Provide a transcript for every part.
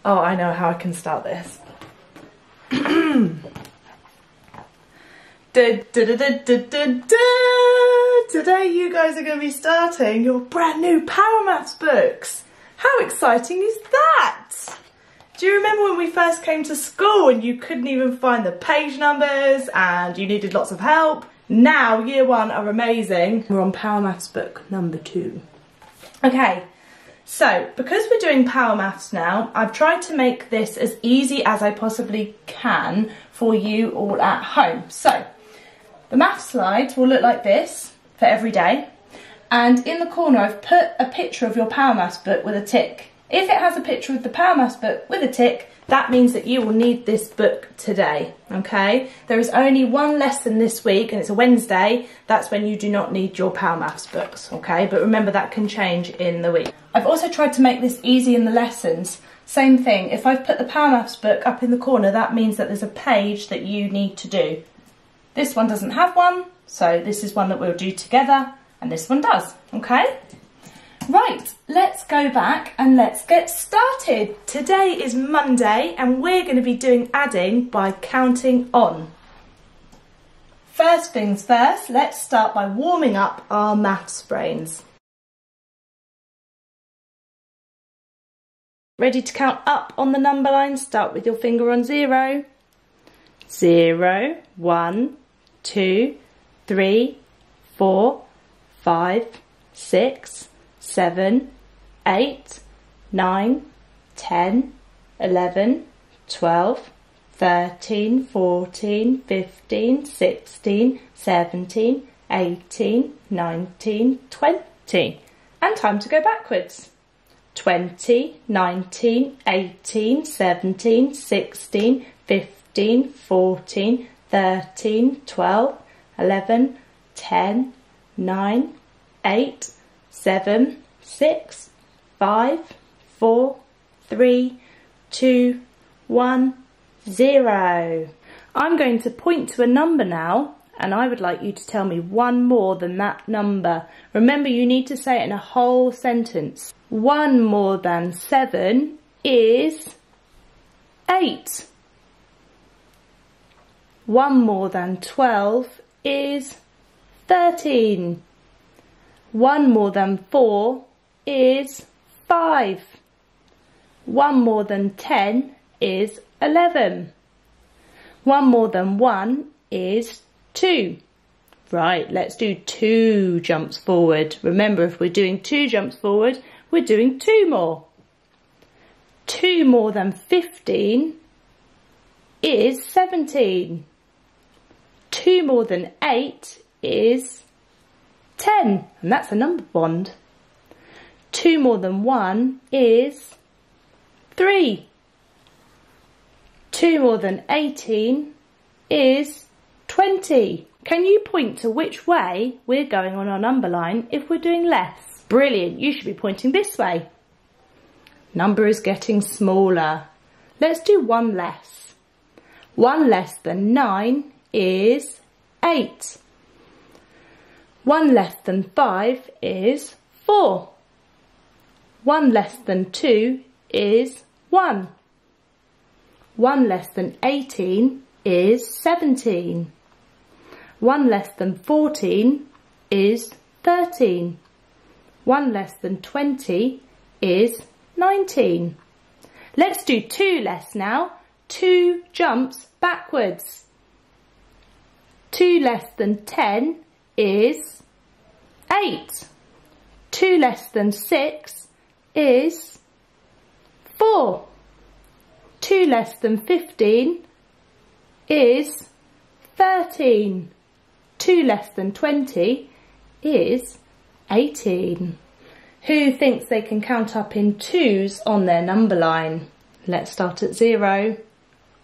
Oh, I know how I can start this. Today you guys are going to be starting your brand new Power Maths books. How exciting is that? Do you remember when we first came to school and you couldn't even find the page numbers and you needed lots of help? Now year one are amazing. We're on Power Maths book number 2. Okay, so because we're doing Power Maths now, I've tried to make this as easy as I possibly can for you all at home. So the math slides will look like this for every day, and in the corner I've put a picture of your Power Maths book with a tick. If it has a picture of the Power Maths book with a tick, that means that you will need this book today, okay? There is only one lesson this week and it's a Wednesday. That's when you do not need your Power Maths books, okay? But remember, that can change in the week. I've also tried to make this easy in the lessons. Same thing, if I've put the Power Maths book up in the corner, that means that there's a page that you need to do. This one doesn't have one, so this is one that we'll do together, and this one does, okay? Right, let's go back and let's get started. Today is Monday and we're going to be doing adding by counting on. First things first, let's start by warming up our maths brains. Ready to count up on the number line? Start with your finger on 0. 0, 1, 2, 3, 4, 5, 6, 7, 8, 9, 10, 11, 12, 13, 14, 15, 16, 17, 18, 19, 20. And time to go backwards. 20, 19, 18, 17, 16, 15, 14, 13, 12, 11, 10, 9, 8, 7, 6, 5, 4, 3, 2, 1, 0. I'm going to point to a number now, and I would like you to tell me one more than that number. Remember, you need to say it in a whole sentence. 1 more than 7 is 8. 1 more than 12 is 13. 1 more than 4 is 5. 1 more than 10 is 11. 1 more than 1 is 2. Right, let's do 2 jumps forward. Remember, if we're doing 2 jumps forward, we're doing 2 more. 2 more than 15 is 17. 2 more than 8 is 10, and that's a number bond. 2 more than 1 is 3. 2 more than 18 is 20. Can you point to which way we're going on our number line if we're doing less? Brilliant, you should be pointing this way. Number is getting smaller. Let's do 1 less. 1 less than 9 is 8. 1 less than 5 is 4. 1 less than 2 is 1. 1 less than 18 is 17. 1 less than 14 is 13. 1 less than 20 is 19. Let's do 2 less now. 2 jumps backwards. 2 less than 10 is 8. 2 less than 6 is 4. 2 less than 15 is 13. 2 less than 20 is 18. Who thinks they can count up in 2s on their number line? Let's start at 0.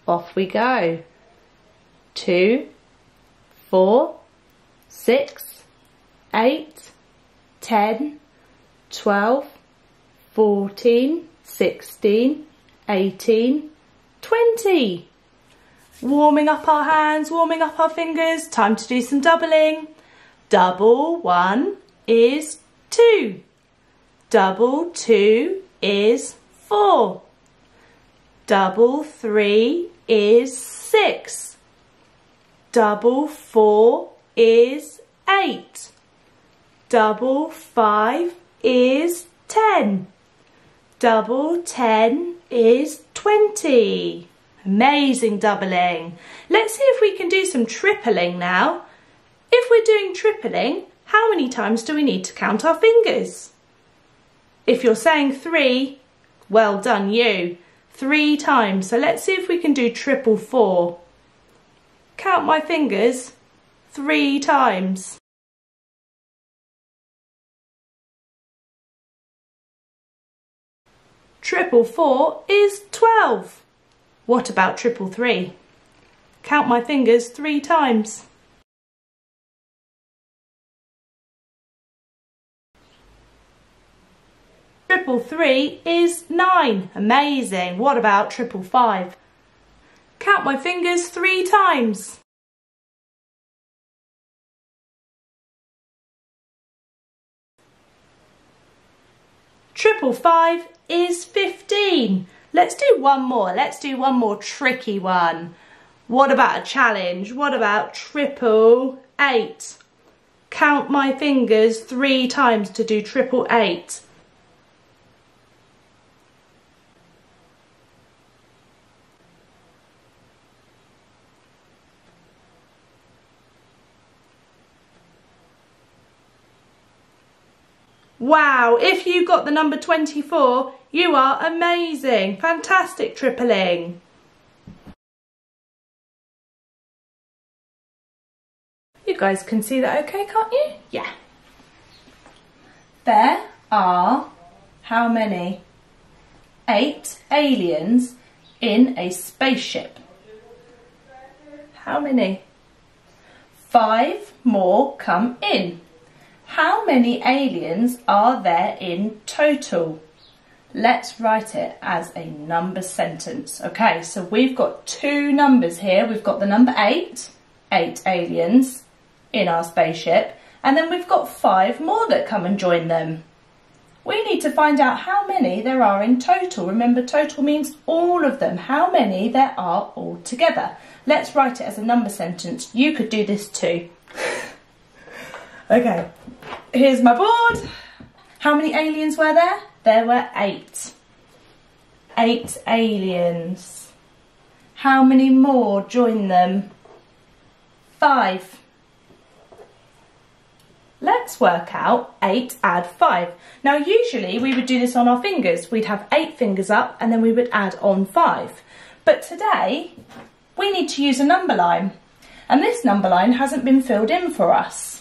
Off we go. 2, 4, 6, 8, 10, 12, 14, 16, 18, 20. Warming up our hands, warming up our fingers. Time to do some doubling. Double 1 is 2. Double 2 is 4. Double 3 is 6. Double 4 is 8. Double 5 is 10. Double 10 is 20. Amazing doubling. Let's see if we can do some tripling now. If we're doing tripling, how many times do we need to count our fingers? If you're saying 3, well done you. 3 times. So let's see if we can do triple 4. Count my fingers 3 times. Triple 4 is 12. What about triple 3? Count my fingers 3 times. Triple 3 is 9. Amazing. What about triple 5? Count my fingers 3 times. Triple 5 is 15. Let's do one more. Let's do one more tricky one. What about a challenge? What about triple 8? Count my fingers 3 times to do triple 8. Wow, if you got the number 24, you are amazing. Fantastic tripling. You guys can see that okay, can't you? Yeah. There are how many? 8 aliens in a spaceship. How many? 5 more come in. How many aliens are there in total? Let's write it as a number sentence. Okay, so we've got 2 numbers here. We've got the number 8, 8 aliens in our spaceship, and then we've got 5 more that come and join them. We need to find out how many there are in total. Remember, total means all of them. How many there are all together. Let's write it as a number sentence. You could do this too. Okay, here's my board. How many aliens were there? There were 8. 8 aliens. How many more join them? 5. Let's work out 8 add 5. Now usually we would do this on our fingers. We'd have 8 fingers up and then we would add on 5. But today we need to use a number line. And this number line hasn't been filled in for us.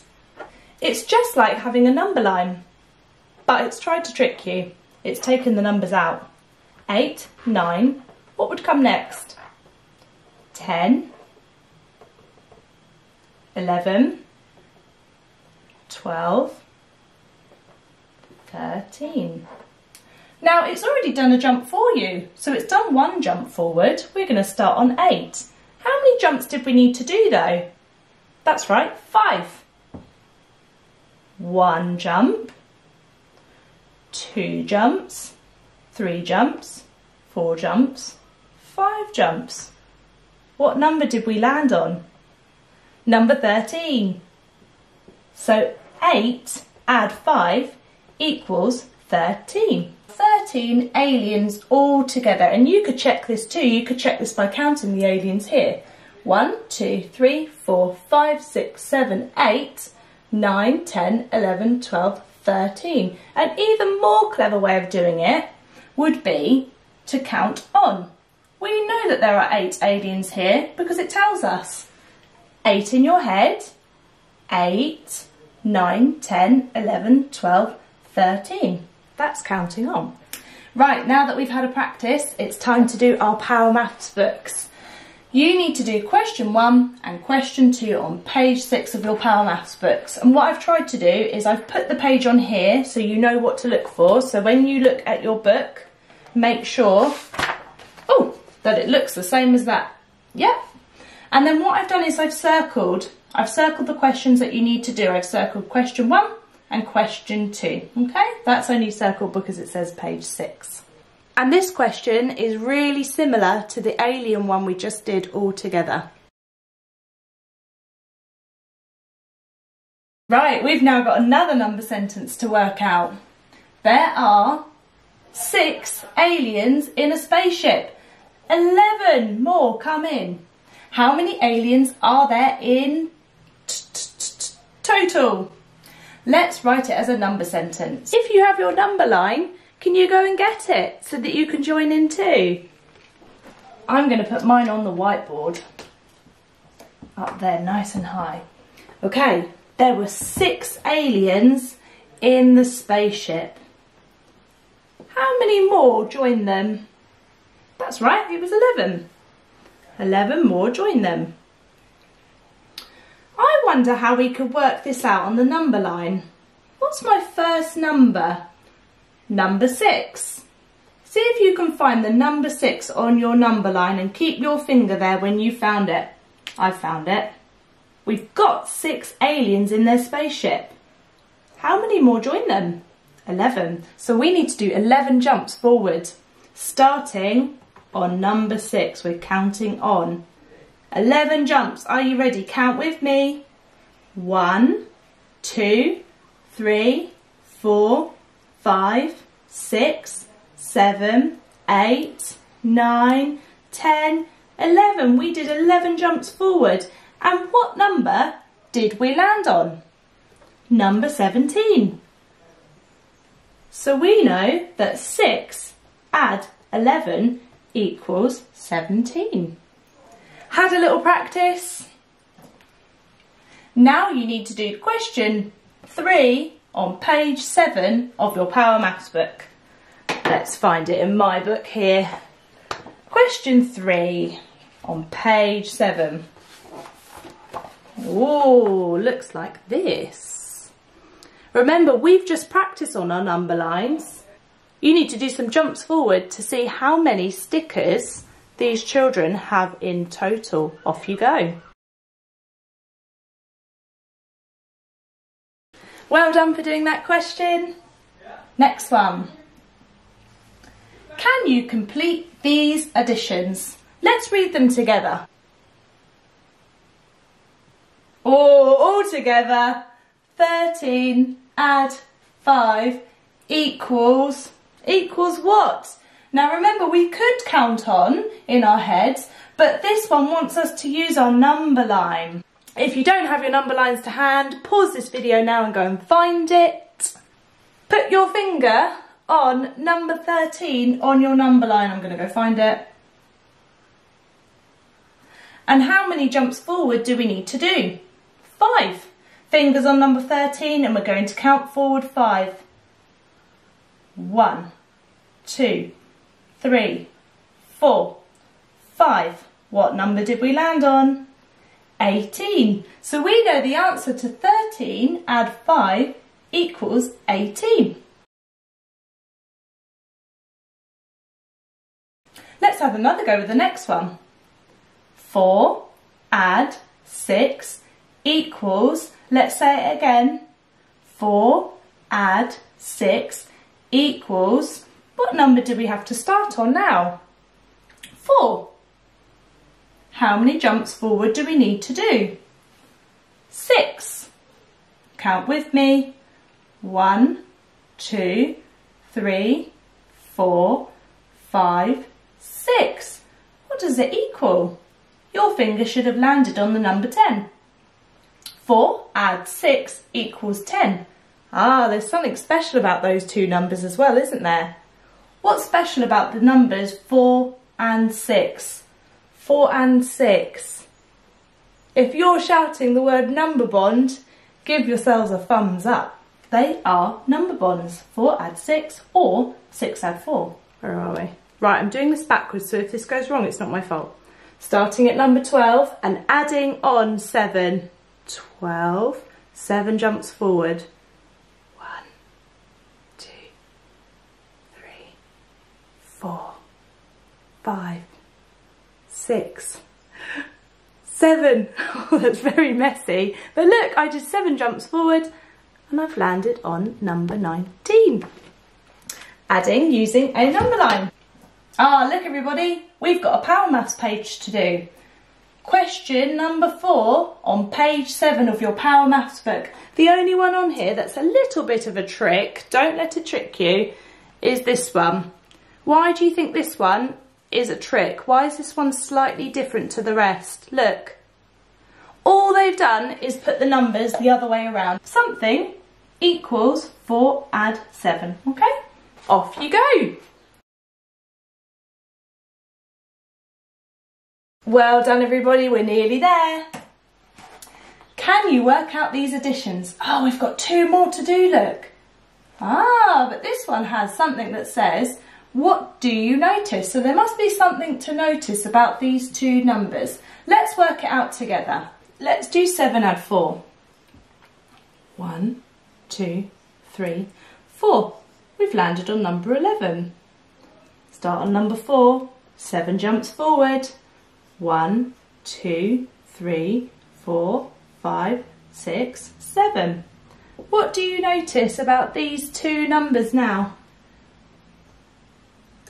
It's just like having a number line, but it's tried to trick you. It's taken the numbers out. 8, 9, what would come next? 10, 11, 12, 13. Now it's already done a jump for you, so it's done 1 jump forward. We're going to start on 8. How many jumps did we need to do though? That's right, 5. 1 jump, 2 jumps, 3 jumps, 4 jumps, 5 jumps. What number did we land on? Number 13. So 8 add 5 equals 13. 13 aliens all together, and you could check this too. You could check this by counting the aliens here. 1, 2, 3, 4, 5, 6, 7, 8, 9, 10, 11, 12, 13. An even more clever way of doing it would be to count on. We know that there are 8 aliens here because it tells us. 8 in your head, 8, 9, 10, 11, 12, 13. That's counting on. Right, now that we've had a practice, it's time to do our Power Maths books. You need to do question 1 and question 2 on page 6 of your Power Maths books. And what I've tried to do is I've put the page on here so you know what to look for. So when you look at your book, make sure, that it looks the same as that. Yep. And then what I've done is I've circled the questions that you need to do. I've circled question 1 and question 2. Okay, that's only circled because it says page 6. And this question is really similar to the alien one we just did all together. Right, we've now got another number sentence to work out. There are 6 aliens in a spaceship. 11 more come in. How many aliens are there in total? Let's write it as a number sentence. If you have your number line, can you go and get it so that you can join in too? I'm going to put mine on the whiteboard. Up there, nice and high. Okay, there were 6 aliens in the spaceship. How many more joined them? That's right, it was 11. 11 more joined them. I wonder how we could work this out on the number line. What's my first number? Number 6. See if you can find the number 6 on your number line and keep your finger there when you found it. I found it. We've got 6 aliens in their spaceship. How many more joined them? 11. So we need to do 11 jumps forward, starting on number 6. We're counting on. 11 jumps. Are you ready? Count with me. 1, 2, 3, 4, 5, 6, 7, 8, 9, 10, 11. We did 11 jumps forward. And what number did we land on? Number 17. So we know that 6 add 11 equals 17. Had a little practice? Now you need to do question 3 on page 7 of your Power Maths book. Let's find it in my book here. Question 3 on page 7. Oh, looks like this. Remember, we've just practiced on our number lines. You need to do some jumps forward to see how many stickers these children have in total. Off you go. Well done for doing that question. Next one. Can you complete these additions? Let's read them together. All together. 13 add 5 equals what? Now remember, we could count on in our heads, but this one wants us to use our number line. If you don't have your number lines to hand, pause this video now and go and find it. Put your finger on number 13 on your number line. I'm going to go find it. And how many jumps forward do we need to do? 5. Fingers on number 13 and we're going to count forward 5. 1, 2, 3, 4, 5. What number did we land on? 18. So we know the answer to 13 add 5 equals 18. Let's have another go with the next one. 4 add 6 equals, let's say it again, 4 add 6 equals, what number do we have to start on now? 4. How many jumps forward do we need to do? 6. Count with me. 1, 2, 3, 4, 5, 6. What does it equal? Your finger should have landed on the number 10. 4 add 6 equals 10. Ah, there's something special about those two numbers as well, isn't there? What's special about the numbers 4 and 6? 4 and 6. If you're shouting the word number bond, give yourselves a thumbs up. They are number bonds. 4 add 6 or 6 add 4. Where are we? Right, I'm doing this backwards, so if this goes wrong, it's not my fault. Starting at number 12 and adding on 7. 12. 7 jumps forward. 1, 2, 3, 4, 5, 6, 7. Oh, that's very messy. But look, I did 7 jumps forward and I've landed on number 19. Adding using a number line. Look everybody, we've got a Power Maths page to do. Question number 4 on page 7 of your Power Maths book. The only one on here that's a little bit of a trick, don't let it trick you, is this one. Why do you think this one is a trick? Why is this one slightly different to the rest? Look. All they've done is put the numbers the other way around. Something equals 4 add 7, okay? Off you go. Well done everybody, we're nearly there. Can you work out these additions? Oh, we've got 2 more to do, look. But this one has something that says, what do you notice? So there must be something to notice about these 2 numbers. Let's work it out together. Let's do 7 add 4. 1, 2, 3, 4. We've landed on number 11. Start on number 4. 7 jumps forward. 1, 2, 3, 4, 5, 6, 7. What do you notice about these 2 numbers now?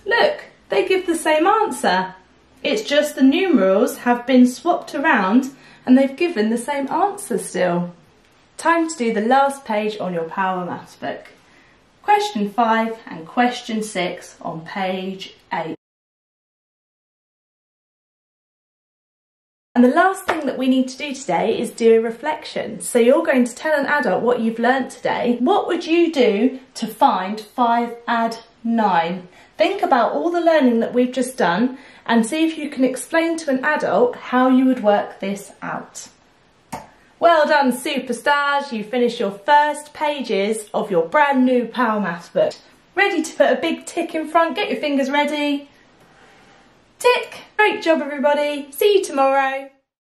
Look, they give the same answer. It's just the numerals have been swapped around and they've given the same answer still. Time to do the last page on your Power Maths book. Question 5 and question 6 on page 8. And the last thing that we need to do today is do a reflection. So you're going to tell an adult what you've learnt today. What would you do to find 5 add 9? Think about all the learning that we've just done and see if you can explain to an adult how you would work this out. Well done, superstars. You finished your first pages of your brand new Power Maths book. Ready to put a big tick in front? Get your fingers ready. Tick! Great job everybody. See you tomorrow.